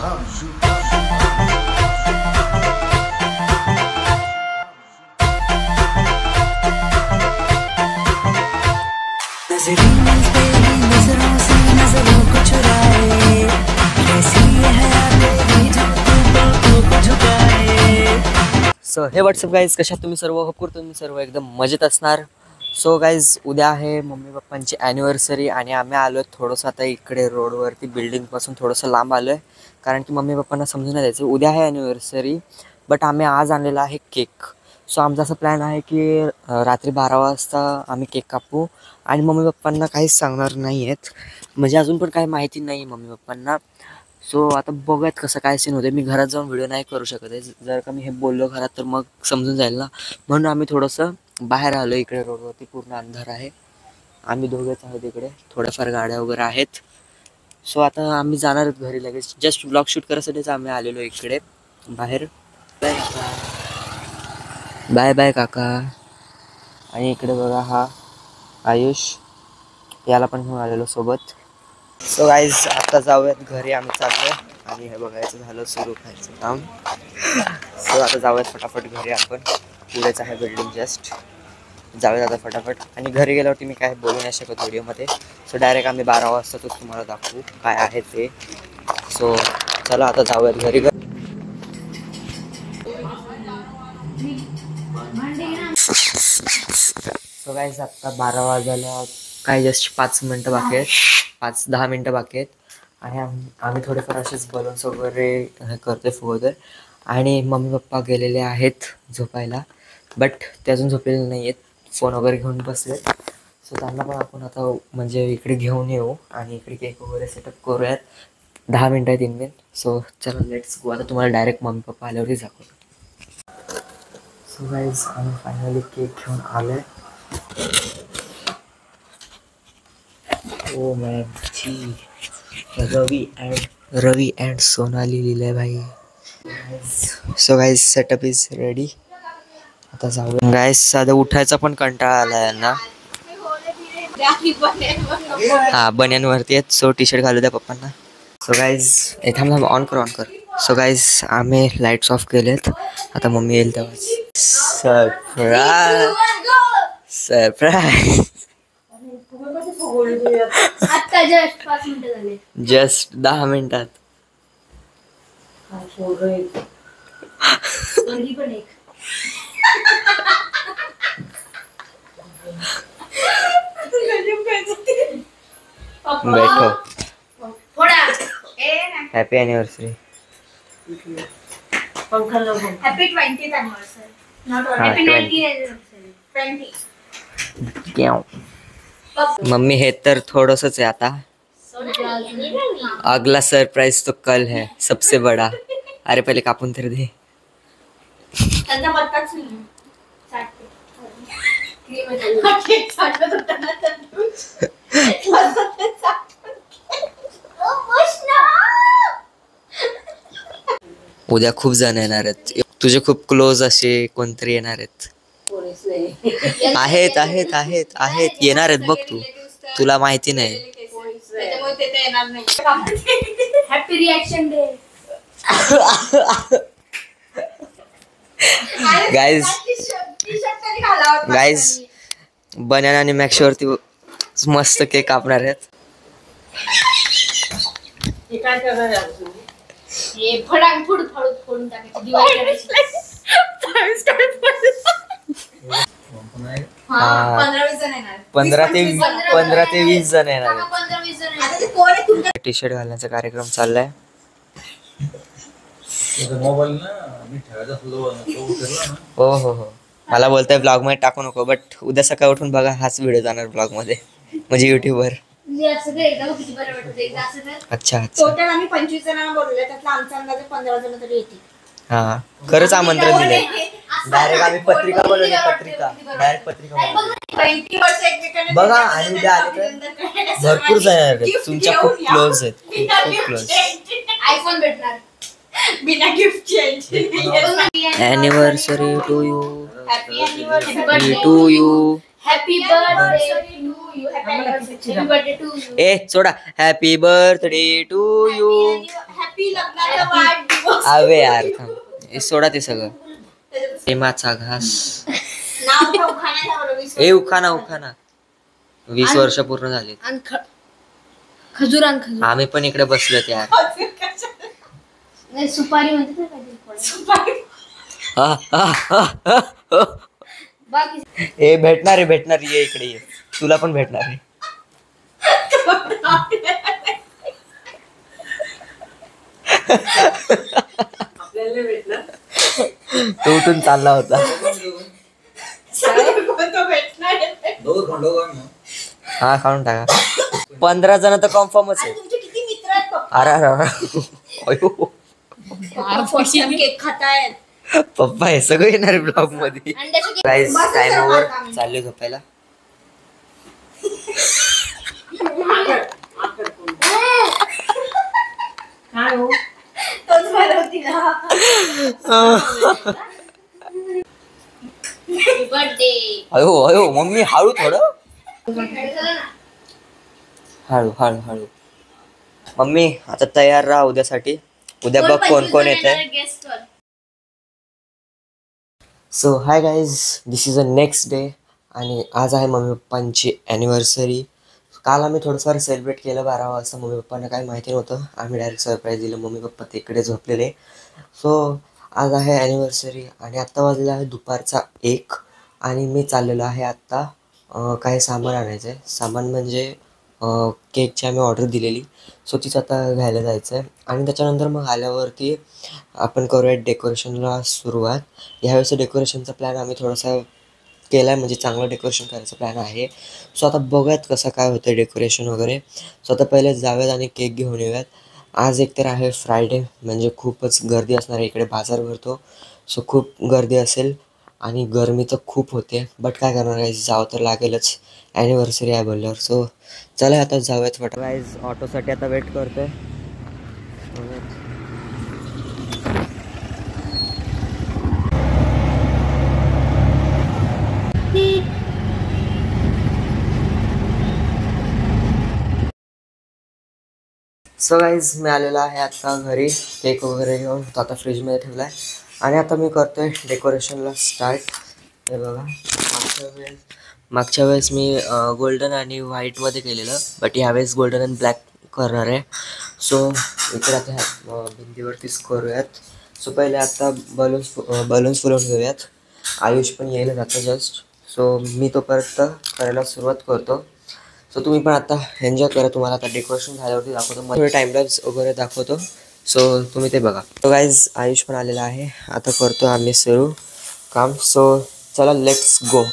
So हे WhatsApp guys, कशा तुम्ही सर्व? होप करतो तुम्ही सर्व एकदम मजेत असणार. सो गाईज, उद्या आहे मम्मी पप्पांची ॲनिव्हर्सरी आणि आम्ही आलो आहे थोडंसं आता इकडे रोडवरती बिल्डिंगपासून थोडंसं लांब आलो आहे, कारण की मम्मी पप्पांना समजून नाही द्यायचं. उद्या आहे ॲनिव्हर्सरी, बट आम्ही आज आणलेला आहे केक. सो आमचा असा प्लॅन आहे की रात्री 12 वाजता आम्ही केक कापू आणि मम्मी पप्पांना काहीच सांगणार नाही आहेत, म्हणजे अजून पण काही माहिती नाही मम्मी पप्पांना. सो आता बघूयात कसं काय सीन होते. मी घरात जाऊन व्हिडिओ नाही करू शकत आहे, जर का मी हे बोललो घरात तर मग समजून जाईल ना, म्हणून आम्ही थोडंसं बाहेर आलो. इकडे रोडवरती पूर्ण अंधार आहे, आम्ही दोघेच आहोत इकडे, थोड्याफार गाड्या वगैरे आहेत. सो आता आम्ही जाणार घरी लगेच, जस्ट ब्लॉग शूट करायसाठीच आम्ही आलेलो इकडे बाहेर. बाय बाय काका. आणि इकडे बघा हा आयुष, याला पण घेऊन आलेलो सोबत. सो गाईज, आता जाऊयात घरी, आम्ही चाललो. आणि हे बघायचं झालं सुरू खायचं काम. सो आता जाऊयात फटाफट घरी, आपण पुढेच आहे बिल्डिंग जस्ट. जाऊयात आता फटाफट. आणि घरी गेल्यावरती मी काय बोलू नाही शकत व्हिडिओमध्ये. सो डायरेक्ट आम्ही 12 वाजता तो तुम्हाला दाखवू काय आहे ते. सो चला आता जाऊयात घरी. सो गाईज, आत्ता 12 वाजायला काय जस्ट 5 मिनटं बाकी आहेत, 5-10 मिनटं बाकी आहेत. आणि आम्ही थोडेफार असेच बलून्स वगैरे करतोय फुगवतोय. आणि मम्मी पप्पा गेलेले आहेत झोपायला, बट ते अजून झोपलेले नाही आहेत, फोन वगैरे घेऊन बसलेत. सो त्यांना पण आपण आता म्हणजे इकडे घेऊन येऊ आणि इकडे केक वगैरे सेटअप करूयात. 10 मिनटं आहेत इनमेन. सो चला लेट्स गो. आता तुम्हाला डायरेक्ट मम्मी पप्पा आल्यावरती दाखवतो. सो गाईज, आम्ही फायनली केक घेऊन आलो आहे. Oh ma'am ji, Ravi and Sonali लिहिलंय भाई. So guys, setup is ready. आता जाऊया गाईज. साधं उठायचा पण कंटाळा आला यांना. हा, बन्यांवरती आहेत. सो टी शर्ट घालू द्या पप्पांना. सो गाईज, थांब ऑन कर. सो गाईज, आम्ही लाईट्स ऑफ केलेत. आता मम्मी येईल तेव्हा. सरप्राईज. जस्ट 10 मिनिटात. बैठो. Happy anniversary. Happy 20th anniversary. Not happy 19th anniversary. 20. Mummy, हे तर थोडंसंच आहे आता. अगला सरप्राइज तो कल है, सबसे बड़ा. अरे पहिले कापून तर दे. उद्या खूप जण येणार आहेत, तुझे खूप क्लोज असे कोणतरी येणार आहेत. आहेत येणार आहेत बघ, तुला माहिती नाही. Happy reaction day. Guys, banana आणि मॅक्सवरती मस्त केक कापणार आहेत. पंधरा ते 20 जण येणार. टी शर्ट घालण्याचा कार्यक्रम चाललाय. हो, मला बोलताय ब्लॉग मध्ये टाकू नको, बट उद्या सकाळी उठून बघा, हाच व्हिडिओ जाणार ब्लॉग मध्ये, म्हणजे युट्यूबवर. अच्छा. टोटल आम्ही 25 जणांना बोलवले, त्यातला आमचा अंदाजे 15 जण तरी येतील. हा, खरंच आमंत्रण दिले. डायरेक्ट आम्ही पत्रिका बनवली, डायरेक्ट पत्रिका बघा. आणि उद्या आले तर भरपूर जण आहेत, तुमच्या खूप क्लोज आहेत, खूप क्लोज. आयफोन भेटणार बिना gift change. Anniversary to you. Happy anniversary to you. Happy birthday to you. Happy birthday to you. ए सोडा. Happy birthday to you. Happy लग्नाचा वाढदिवस. आवे यार थांब. हे सोडा ते सगळं. प्रेमाचा घास. नाव ठेव खाण्याचा ए उखाना 20 वर्ष पूर्ण झाले. खजूर आण खजूर. आम्ही पण इकडे बसलोत यार. नाही सुपारी म्हणते बाकी. ए भेटणार ये इकडे ये. तुला पण भेटणार आहे. आपल्याला भेटलं. तो उठून चालला होता. हा खाऊन टाका. 15 जण तर कन्फर्मच आहे. तुमचे किती मित्र आहेत पप्पा? अरे केक खातायत. पप्पा हे सगळं येणार ब्लॉग मध्ये. Guys time over. चालले झोपायला. काय हो तोच बनवती ना. बर्थडे. अयो मम्मी हळू थोडं. हळू मम्मी आता तयार राहा उद्यासाठी. उद्या बघ कोण येत आहे. So hi guys, this is a next day. आणि आज आहे मम्मी पप्पांची ॲनिव्हर्सरी. काल आम्ही थोडंफार सेलिब्रेट केलं 12 वाजता. मम्मी पप्पांना काही माहिती नव्हतं. आम्ही डायरेक्ट सरप्राईज दिलं. मम्मी पप्पा तिकडे झोपलेले. सो आज आहे ॲनिव्हर्सरी आणि आत्ता वाजलेला आहे दुपारचा 1. आणि मी चाललेलो आहे आत्ता काही सामान आणायचं आहे. सामान म्हणजे केकची आम्ही ऑर्डर दिलेली. सो तीच आता घ्यायला जायचं आहे. आणि त्याच्यानंतर मग आल्यावरती आपण करूयात डेकोरेशनला सुरुवात. ह्यावेळेस डेकोरेशनचा प्लॅन आम्ही थोडासा केला आहे, म्हणजे चांगलं डेकोरेशन करायचा प्लॅन आहे. सो आता बघूयात कसं काय होतं डेकोरेशन वगैरे. सो आता पहिले जाऊयात आणि केक घेऊन येऊयात. आज एकतर आहे फ्रायडे, म्हणजे खूपच गर्दी असणार आहे. इकडे बाजार भरतो. सो खूप गर्दी असेल आणि गरमी तर खूप होते. बट काय करणार आहे, जावं तर लागेलच. ॲनिव्हर्सरी आहे बोलल्यावर. सो चला आता जाऊयात फटाफट. गाईज ऑटोसाठी आता वेट करतोय. सो गाईज मी आलेलो आहे आता घरी. केक वगैरे घेऊन तो आता फ्रीजमध्ये ठेवला आहे. आणि आता मी करतोय डेकोरेशनला स्टार्ट. हे बघा, मागच्या वेळेस मी गोल्डन आणि व्हाईटमध्ये केलेलं, बट यावेळेस गोल्डन आणि ब्लॅक करणार आहे. सो इकडे आता ह्या भिंतीवरतीच करूयात. सो पहिले आता बलून्स फुलवून घेऊयात. आयुष पण यायला जातं जस्ट. सो मी तोपर्यंत करायला सुरुवात करतो. सो तुम्ही पण आता एन्जॉय करा. तुम्हाला आता डेकोरेशन झाल्यावरती दाखवतो. मग टाईमलॅप्स वगैरे दाखवतो. सो तुम्ही ते बघा. सो गाईज आयुष पण आलेला आहे. आता करतो आम्ही सुरू काम. सो चला let's go.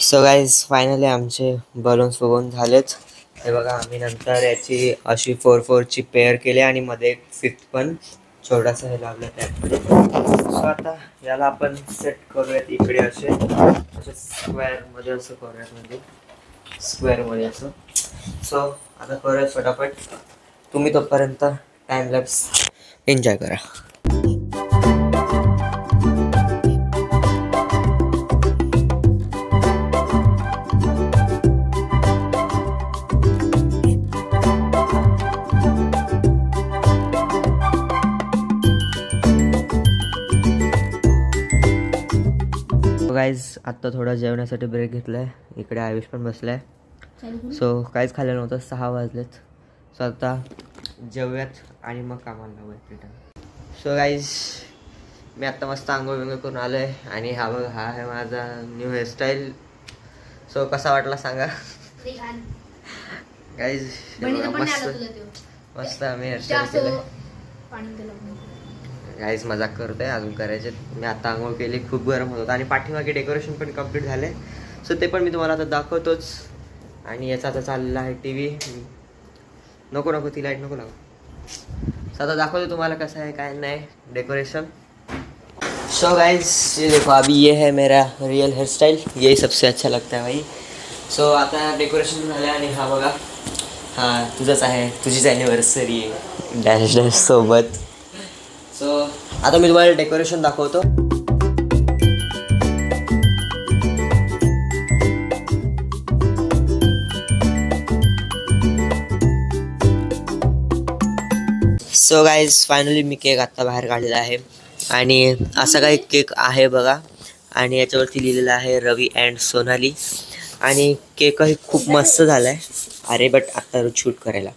So guys finally आमचे बलून्स बघून झालेच. हे बघा, आम्ही नंतर याची अशी 4-4ची पेअर केली आणि मध्ये एक 5th पण छोटासा हे लावलं त्यामध्ये. सो आता याला आपण सेट करूयात इकडे असे स्क्वेअरमध्ये असं करूयात, म्हणजे स्क्वेअरमध्ये असं. सो आता करूयात फटाफट. तुम्ही तोपर्यंत टाईमलॅप्स एन्जॉय करा. गाईज आत्ता थोडा जेवणासाठी ब्रेक घेतला आहे. इकडे आयुष पण बसला आहे. सो काहीच खाल्लं नव्हतं. 6 वाजलेत. सो आता जेवूयात आणि मग कामाला लावूयात रिटर्न. सो गाईज मी आत्ता मस्त आंघोळ बिंघोळ करून आलो आहे. आणि हा बघ, हा आहे माझा न्यू हेअरस्टाईल. सो कसा वाटला सांगा गाईज. मस्त आम्ही हेअरस्टाईल केलं. गाईज मजाक करतोय, अजून करायचे. मी आता आंघोळ केली, खूप गरम होत होतं. आणि पाठीमागे डेकोरेशन पण कम्प्लीट झाले. सो ते पण मी तुम्हाला आता दाखवतोच. आणि याचा आता चाललेला आहे TV. नको ती लाईट नको लावू. तर आता दाखवतो तुम्हाला कसं आहे काय नाही डेकोरेशन. सो गाइस ये देखो अभी ये है मेरा रियल हेयर स्टाइल, यही सबसे अच्छा लगता है भाई. सो आता डेकोरेशन झालं आणि हा बघा हां तुझंच आहे, तुझीच ॲनिव्हर्सरी आहे डॅश डॅश सोबत. सो आता मी तुम्हाला डेकोरेशन दाखवतो. सो गाईज फायनली मी केक आत्ता बाहेर काढलेला आहे आणि असा काही केक आहे बघा आणि याच्यावरती लिहिलेलं आहे रवी अँड सोनाली आणि केकही खूप मस्त झाला आहे. अरे बट आत्ता शूट करायला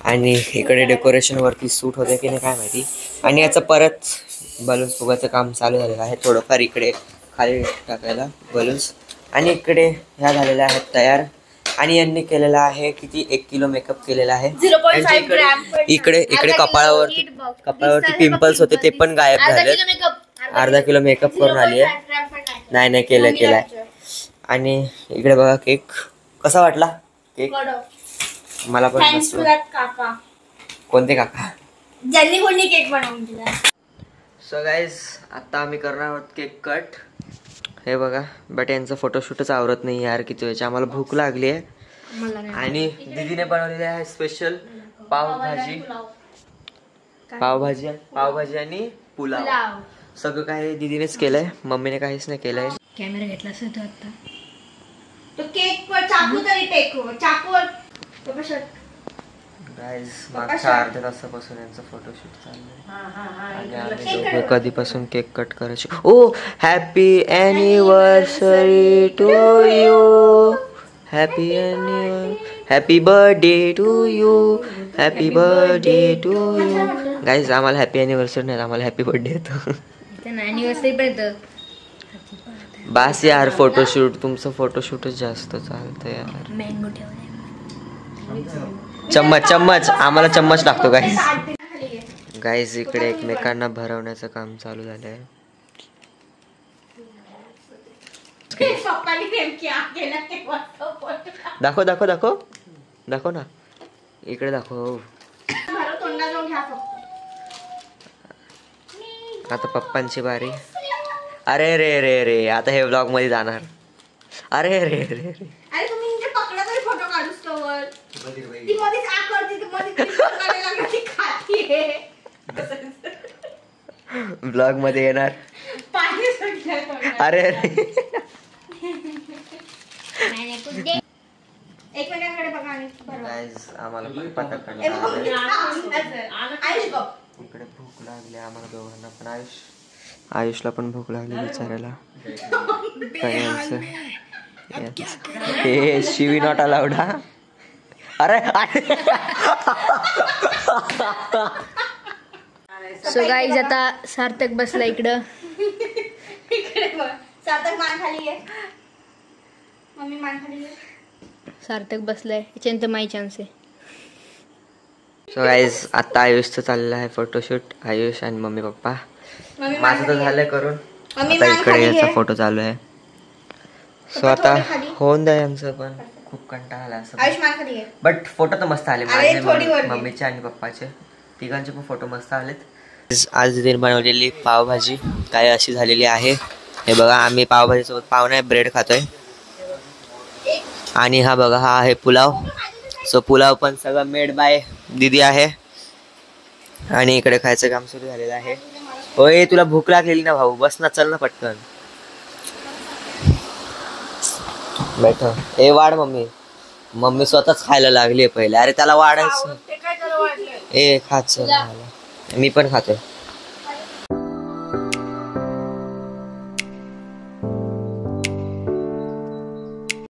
आणि इकडे डेकोरेशनवरती सूट होते की नाही काय माहिती. आणि याचं परत बलून्स फुगायचं काम चालू झालेलं आहे थोडंफार इकडे खाली टाकायला बलून्स. आणि इकडे ह्या झालेल्या आहेत तयार आणि यांनी केलेला आहे किती 1 किलो मेकअप केलेला आहे. 0.5 ग्रॅम. इकडे कपाळावरती पिंपल्स होते ते पण गायब झाले. अर्धा किलो मेकअप करून आली आहे. नाही केलंय. आणि इकडे बघा केक कसा वाटला केक मला पण मस्त. काका कोणते काका ज्यांनी कोणी केक बनवून दिला. सो गाईज आता आम्ही करणार आहोत केक कट. हे बघा बट यांचं फोटोशूटच आवरत नाही यार किती वेळची. आम्हाला भूक लागली आहे आणि दीदीने बनवलेली आहे स्पेशल पावभाजी आणि पुलाव. सगळं काही दीदीनेच केलंय, मम्मीने काहीच नाही केलंय. कॅमेरा घेतला असं तो आता तो केक वर चाकू तरी टेकव चाकूवर गाईज मागच्या अर्ध्या तासापासून यांचं फोटोशूट चाललंय आणि आम्ही दोघं कधीपासून केक कट करायचे. Oh happy anniversary to you, happy birthday to you, happy birthday to you. Guys आम्हाला हॅपी ॲनिव्हर्सरी नाही, आम्हाला हॅपी बर्थडे येतो. ॲनिव्हर्सरी पर्यंत बास यार फोटोशूट, तुमचं फोटोशूटच जास्त चालतं यार. मँगो ठेवलाय. चम्मच आम्हाला चम्मच लागतो गाईज. गाईज इकडे एकमेकांना भरवण्याचं काम चालू झालंय. दाखव ना इकडे दाखव. आता पप्पांची बारी. अरे रे आता हे व्लॉग मध्ये जाणार. अरे रे अरे तुम्ही पकडा तरी फोटो काढूस तोवर ती मध्येच आकरती ती मध्येच करायला लागली ती खाती ब्लॉग मध्ये येणार. पाणी सुटलं. अरे एकमेकांकडे बघा आणि गाईज आम्हाला पप्पाकडे इकडे भूक लागली आम्हाला दोघांना पण. आयुषला पण भूक लागली बिचारायला. हे शिवी नॉट अलाउड. हा अरे सो गाईज आता सार्थक बसला इकडं. सार्थक मान खाली आहे, मम्मी मान खाली आहे. सार्थक बसलाय याच्यानंतर माय चान्स आहे. सो गाईज आता आयुषचं चाललेलं आहे फोटोशूट. आयुष आणि मम्मी पप्पा. माझं तर झालंय करून, आता इकडे याचा फोटो चालू आहे. सो आता होऊन द्या यांचं पण. खूप कंटाळा आला असं बट फोटो तर मस्त आले माझे, मम्मीचे आणि पप्पाचे तिघांचे पण फोटो मस्त आलेत. आज दीदीने बनवलेली पावभाजी काय अशी झालेली आहे. हे बघा आम्ही पावभाजी सोबत पाव नाही ब्रेड खातोय. आणि हा बघा हा आहे पुलाव. सो पुलाव पण सगळं मेड बाय दीदी आहे. आणि इकडे खायचं काम सुरू झालेलं आहे. होय तुला भूक लागलेली ना भाऊ, बस ना चल ना पटकन. बैठ. ए वाढ मम्मी स्वतःच खायला लागली पहिले. अरे त्याला वाढायचं. ए खाच मी पण खातोय.